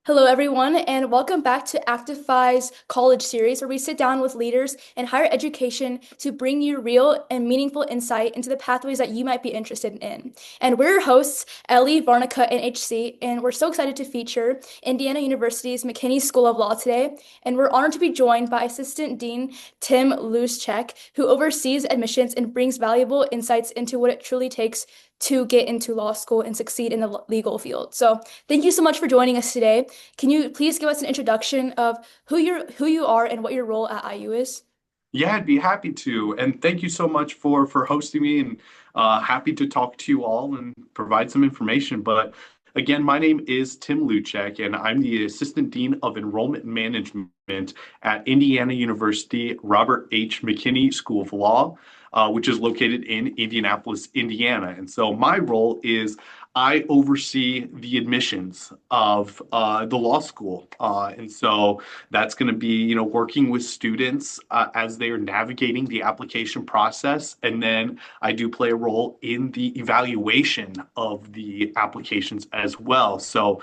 Hello, everyone, and welcome back to Actify's college series, where we sit down with leaders in higher education to bring you real and meaningful insight into the pathways that you might be interested in. And we're your hosts, Ellie, Varnica, and HC, and we're so excited to feature Indiana University's McKinney School of Law today. And we're honored to be joined by Assistant Dean Tim Luczak, who oversees admissions and brings valuable insights into what it truly takes to get into law school and succeed in the legal field. So, thank you so much for joining us today. Can you please give us an introduction of who you are and what your role at IU is? Yeah, I'd be happy to. And thank you so much for hosting me and happy to talk to you all and provide some information. But again, my name is Tim Luczak, and I'm the Assistant Dean of Enrollment Management at Indiana University Robert H. McKinney School of Law, which is located in Indianapolis, Indiana. And so my role is I oversee the admissions of the law school. And so that's going to be, working with students as they are navigating the application process. And then I do play a role in the evaluation of the applications as well. So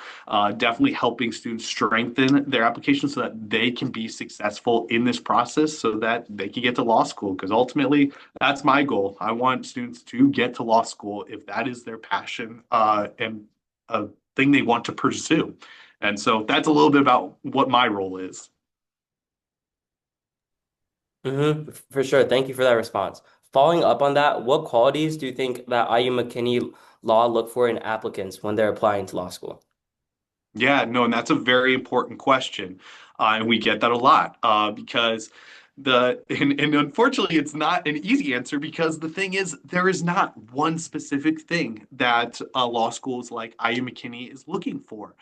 definitely helping students strengthen their applications so that they can be successful in this process so that they can get to law school. Because ultimately, that's my goal. I want students to get to law school if that is their passion and a thing they want to pursue. And so that's a little bit about what my role is. For sure. Thank you for that response. Following up on that, what qualities do you think that IU McKinney Law look for in applicants when they're applying to law school? Yeah, no, and that's a very important question. And we get that a lot because and unfortunately, it's not an easy answer because the thing is, there is not one specific thing that law schools like IU McKinney is looking for.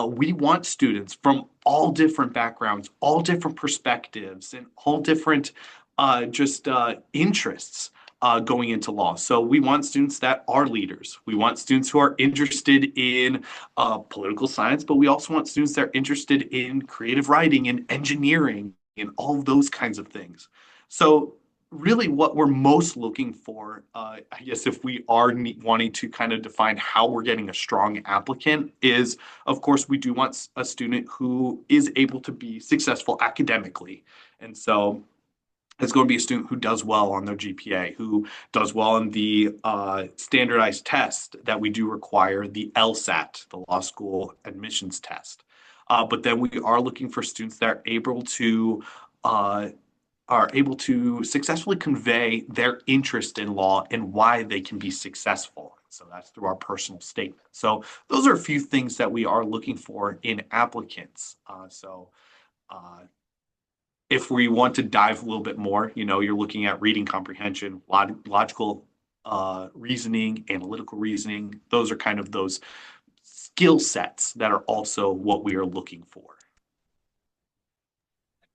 We want students from all different backgrounds, all different perspectives, and all different just interests going into law. So we want students that are leaders. We want students who are interested in political science, but we also want students that are interested in creative writing and engineering and all of those kinds of things. So really what we're most looking for, I guess if we are wanting to kind of define how we're getting a strong applicant is, of course, we do want a student who is able to be successful academically. And so it's going to be a student who does well on their GPA, who does well in the standardized test that we do require, the LSAT, the law school admissions test. But then we are looking for students that uh, are able to successfully convey their interest in law and why they can be successful. So that's through our personal statement. So those are a few things that we are looking for in applicants. Uh, if we want to dive a little bit more, you're looking at reading comprehension, logical reasoning, analytical reasoning. Those are kind of those skill sets that are also what we are looking for.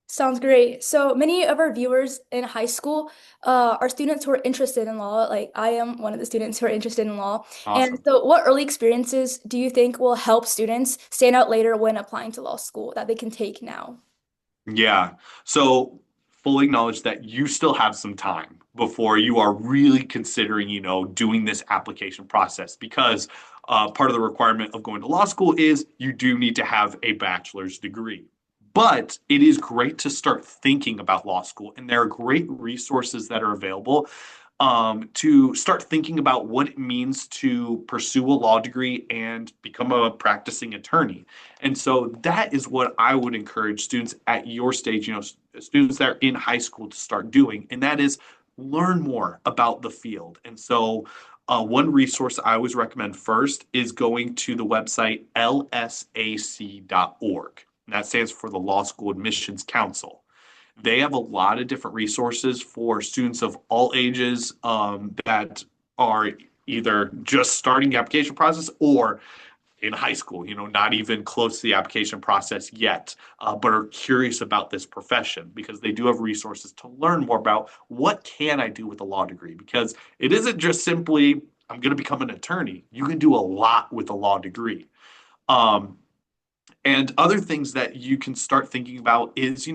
Sounds great. So many of our viewers in high school are students who are interested in law. Like I am one of the students who are interested in law. And Awesome. so, what early experiences do you think will help students stand out later when applying to law school that they can take now? Yeah. So fully acknowledge that you still have some time before you are really considering, doing this application process because part of the requirement of going to law school is you do need to have a bachelor's degree. But it is great to start thinking about law school, and there are great resources that are available to start thinking about what it means to pursue a law degree and become a practicing attorney. And so that is what I would encourage students at your stage, students that are in high school to start doing, and that is learn more about the field. And so one resource I always recommend first is going to the website lsac.org. And that stands for the Law School Admissions Council. They have a lot of different resources for students of all ages that are either just starting the application process or in high school, not even close to the application process yet, but are curious about this profession because they do have resources to learn more about what can I do with a law degree? Because it isn't just simply, I'm going to become an attorney. You can do a lot with a law degree. Um, and other things that you can start thinking about is,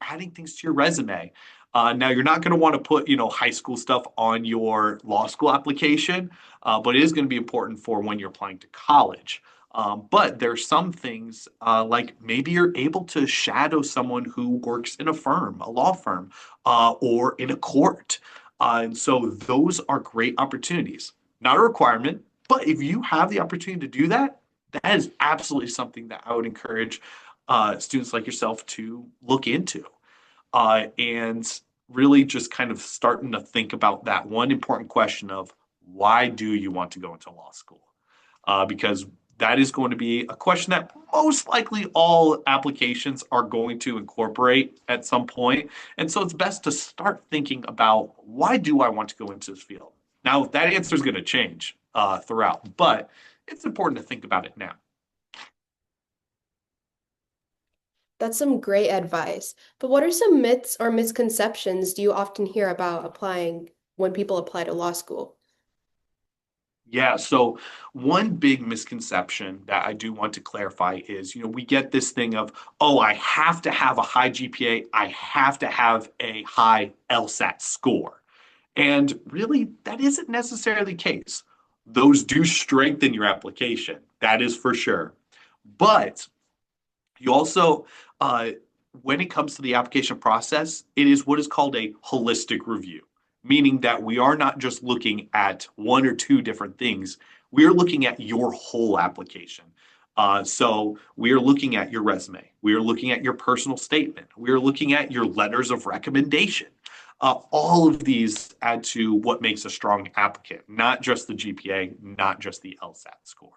adding things to your resume. Now, you're not going to want to put, high school stuff on your law school application, but it is going to be important for when you're applying to college. But there's some things like maybe you're able to shadow someone who works in a firm, a law firm, or in a court. And so those are great opportunities. Not a requirement, but if you have the opportunity to do that, that is absolutely something that I would encourage students like yourself to look into. And really just kind of starting to think about that one important question of why do you want to go into law school? Because that is going to be a question that most likely all applications are going to incorporate at some point. And so it's best to start thinking about why do I want to go into this field? Now, that answer is going to change throughout, but it's important to think about it now. That's some great advice. But what are some myths or misconceptions do you often hear about applying when people apply to law school? Yeah, so one big misconception that I do want to clarify is, we get this thing of, oh, I have to have a high GPA, I have to have a high LSAT score. And really, that isn't necessarily the case. Those do strengthen your application, that is for sure. But you also, when it comes to the application process, it is what is called a holistic review, meaning that we are not just looking at one or two different things. We are looking at your whole application. So we are looking at your resume. We are looking at your personal statement. We are looking at your letters of recommendation. All of these add to what makes a strong applicant, not just the GPA, not just the LSAT score.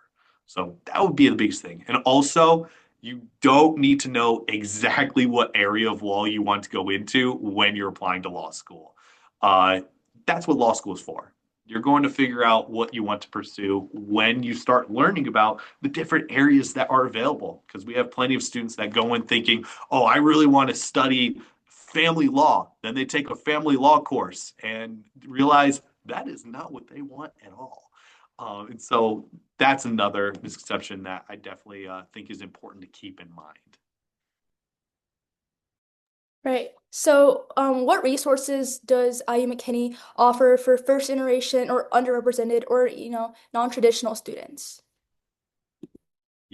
So that would be the biggest thing. And also, you don't need to know exactly what area of law you want to go into when you're applying to law school. Uh, that's what law school is for. You're going to figure out what you want to pursue when you start learning about the different areas that are available. Because we have plenty of students that go in thinking, oh, I really want to study family law. Then they take a family law course and realize that is not what they want at all. And so that's another misconception that I definitely think is important to keep in mind. Right. So, what resources does IU McKinney offer for first generation or underrepresented or, non-traditional students?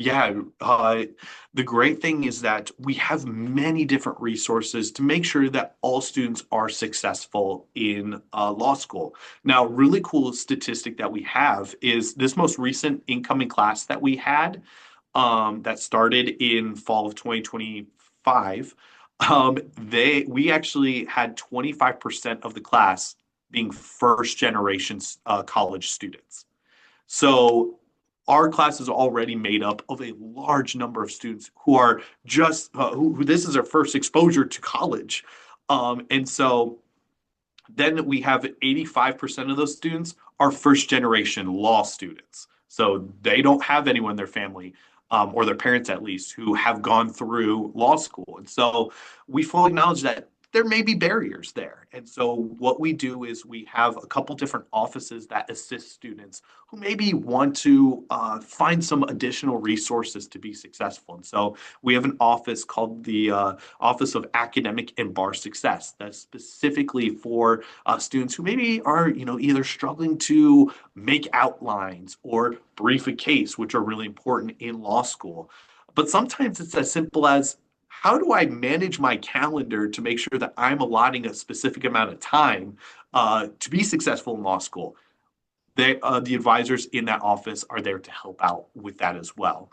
Yeah, the great thing is that we have many different resources to make sure that all students are successful in law school. Now, really cool statistic that we have is this most recent incoming class that we had that started in fall of 2025. We actually had 25% of the class being first generation college students. So our class is already made up of a large number of students who are just who this is their first exposure to college. And so then we have 85% of those students are first generation law students. So they don't have anyone in their family, or their parents at least, who have gone through law school. And so we fully acknowledge that there may be barriers there. And so what we do is we have a couple different offices that assist students who maybe want to find some additional resources to be successful. And so we have an office called the Office of Academic and Bar Success that's specifically for students who maybe are, either struggling to make outlines or brief a case, which are really important in law school. But sometimes it's as simple as how do I manage my calendar to make sure that I'm allotting a specific amount of time to be successful in law school? The advisors in that office are there to help out with that as well.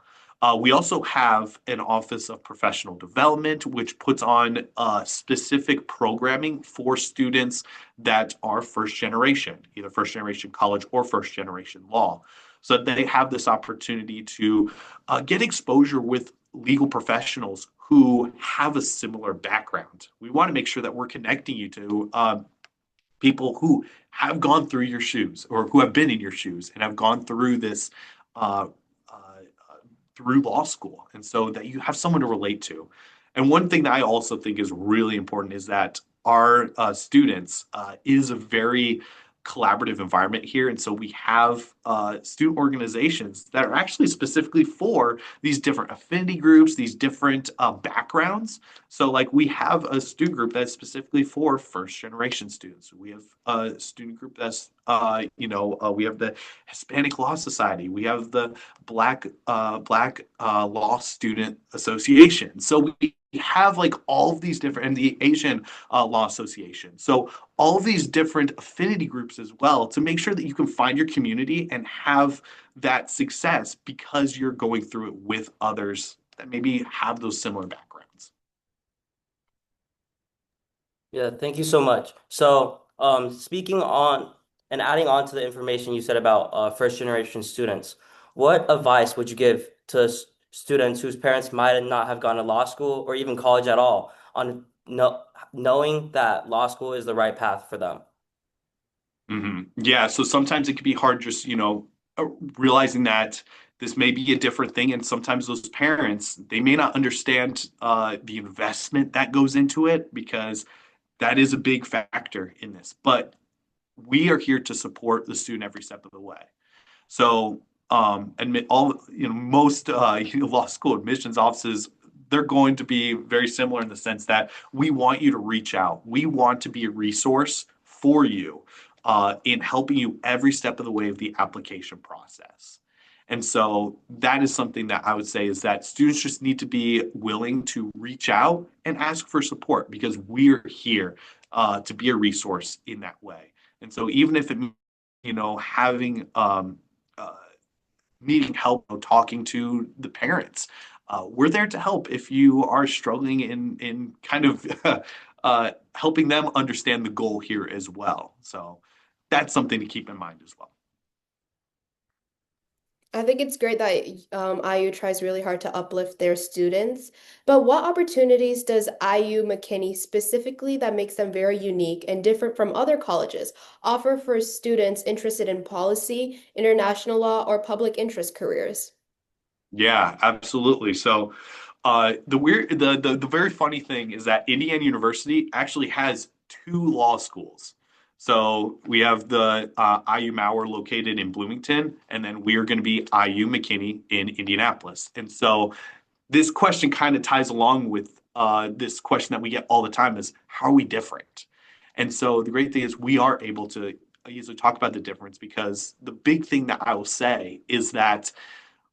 We also have an office of professional development, which puts on specific programming for students that are first generation, either first generation college or first generation law. So that they have this opportunity to get exposure with legal professionals who have a similar background. We want to make sure that we're connecting you to people who have gone through your shoes or who have been in your shoes and have gone through this uh, through law school. And so that you have someone to relate to. And one thing that I also think is really important is that our students is a very collaborative environment here. And so we have student organizations that are actually specifically for these different affinity groups, these different backgrounds. So, like, we have a student group that's specifically for first generation students. We have a student group that's, we have the Hispanic Law Society. We have the Black Law Student Association. So we have like all of these different, and the Asian Law Association. So all of these different affinity groups as well to make sure that you can find your community and have that success because you're going through it with others that maybe have those similar backgrounds. Yeah, thank you so much. So, speaking on and adding on to the information you said about first generation students, what advice would you give to students whose parents might not have gone to law school or even college at all on knowing that law school is the right path for them? Yeah, so sometimes it can be hard just, realizing that this may be a different thing. And sometimes those parents, they may not understand the investment that goes into it because that is a big factor in this. But we are here to support the student every step of the way. So, admit all, most law school admissions offices, they're going to be very similar in the sense that we want you to reach out. We want to be a resource for you in helping you every step of the way of the application process. And so that is something that I would say is that students just need to be willing to reach out and ask for support because we're here to be a resource in that way. And so even if it, having uh, needing help talking to the parents, we're there to help if you are struggling in kind of helping them understand the goal here as well. So that's something to keep in mind as well. I think it's great that IU tries really hard to uplift their students. But what opportunities does IU McKinney specifically that makes them very unique and different from other colleges offer for students interested in policy, international law, or public interest careers? Yeah, absolutely. So, the very funny thing is that Indiana University actually has two law schools. So we have the IU Mauer located in Bloomington, and then we are going to be IU McKinney in Indianapolis. And so this question kind of ties along with this question that we get all the time: is how are we different? And so the great thing is we are able to easily talk about the difference because the big thing that I will say is that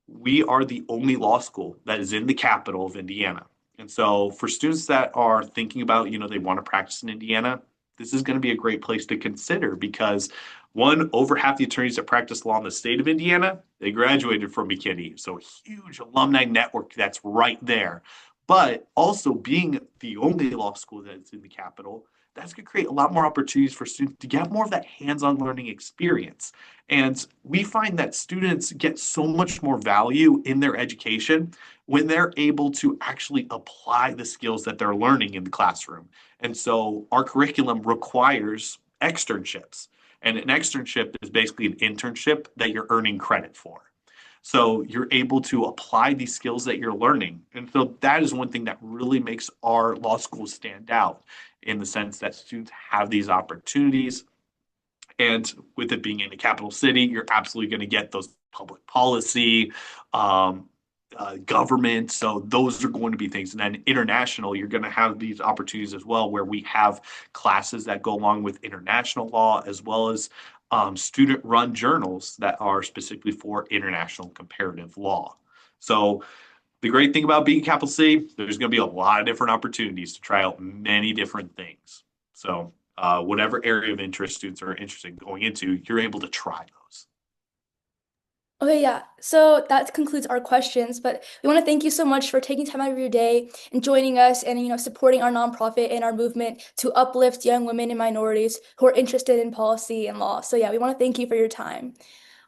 we are the only law school that is in the capital of Indiana. And so for students that are thinking about, they want to practice in Indiana, this is going to be a great place to consider because one, over half the attorneys that practice law in the state of Indiana, they graduated from McKinney. So a huge alumni network that's right there. But also being the only law school that's in the capital, that's going to create a lot more opportunities for students to get more of that hands-on learning experience. And we find that students get so much more value in their education when they're able to actually apply the skills that they're learning in the classroom. And so our curriculum requires externships. And an externship is basically an internship that you're earning credit for. So you're able to apply these skills that you're learning. And so that is one thing that really makes our law school stand out in the sense that students have these opportunities. And with it being in the capital city, you're absolutely going to get those public policy, um, government. So those are going to be things. And then international, you're going to have these opportunities as well, where we have classes that go along with international law, as well as student-run journals that are specifically for international comparative law. So the great thing about being capital city, there's going to be a lot of different opportunities to try out many different things. So whatever area of interest students are interested in going into, you're able to try those. Okay, yeah. So that concludes our questions, but we want to thank you so much for taking time out of your day and joining us and supporting our nonprofit and our movement to uplift young women and minorities who are interested in policy and law. So yeah, we want to thank you for your time.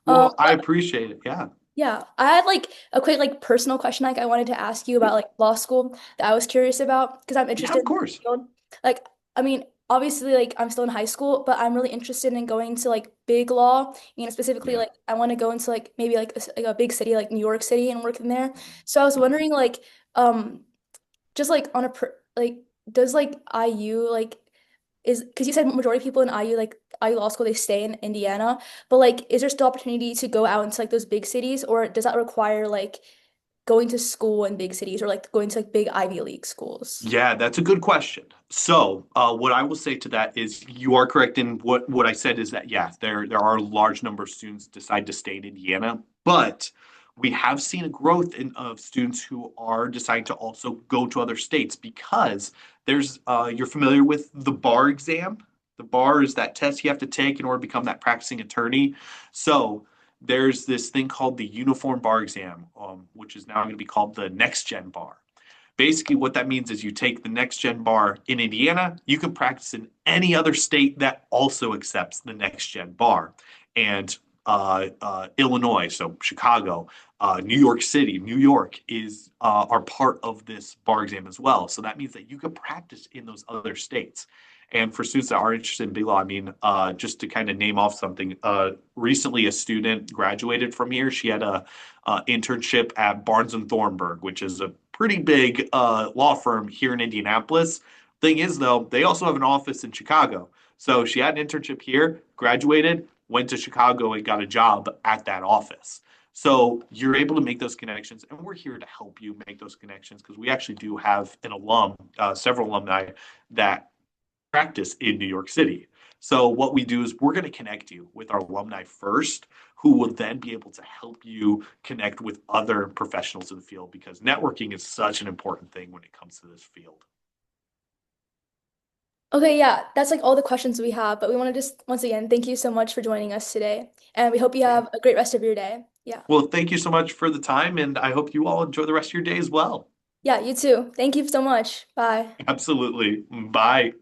Well, I But appreciate it. Yeah. yeah, I had like a quick like personal question like I wanted to ask you about like law school that I was curious about because I'm Yeah, interested of in the course. field. Like, I mean, obviously like I'm still in high school, but I'm really interested in going to like big law, specifically Yeah. like I want to go into like maybe like like a big city like New York City and work in there. So I was wondering like um just like on a per like does like IU like is because you said majority of people in IU, like IU Law School, they stay in Indiana, but like is there still opportunity to go out into like those big cities, or does that require like going to school in big cities or like going to like big Ivy League schools? Yeah, that's a good question. So, what I will say to that is you are correct in what I said is that yeah, there are a large number of students decide to stay in Indiana, but we have seen a growth in of students who are deciding to also go to other states because there's you're familiar with the bar exam. The bar is that test you have to take in order to become that practicing attorney. So there's this thing called the uniform bar exam, which is now going to be called the next gen bar. Basically, what that means is you take the next gen bar in Indiana, you can practice in any other state that also accepts the next gen bar. And Illinois, so Chicago, New York City, New York is are part of this bar exam as well. So that means that you can practice in those other states. And for students that are interested in big law, I mean, just to kind of name off something, recently a student graduated from here. She had a internship at Barnes and Thornburg, which is a pretty big law firm here in Indianapolis. Thing is, though, they also have an office in Chicago. So she had an internship here, graduated, went to Chicago, and got a job at that office. So you're able to make those connections, and we're here to help you make those connections because we actually do have an several alumni that practice in New York City. So what we do is we're going to connect you with our alumni first, who will then be able to help you connect with other professionals in the field because networking is such an important thing when it comes to this field. Okay, yeah, that's like all the questions we have, but we want to just once again thank you so much for joining us today, and we hope you Yeah. have a great rest of your day. Yeah. Well, thank you so much for the time, and I hope you all enjoy the rest of your day as well. Yeah, you too. Thank you so much. Bye. Absolutely. Bye.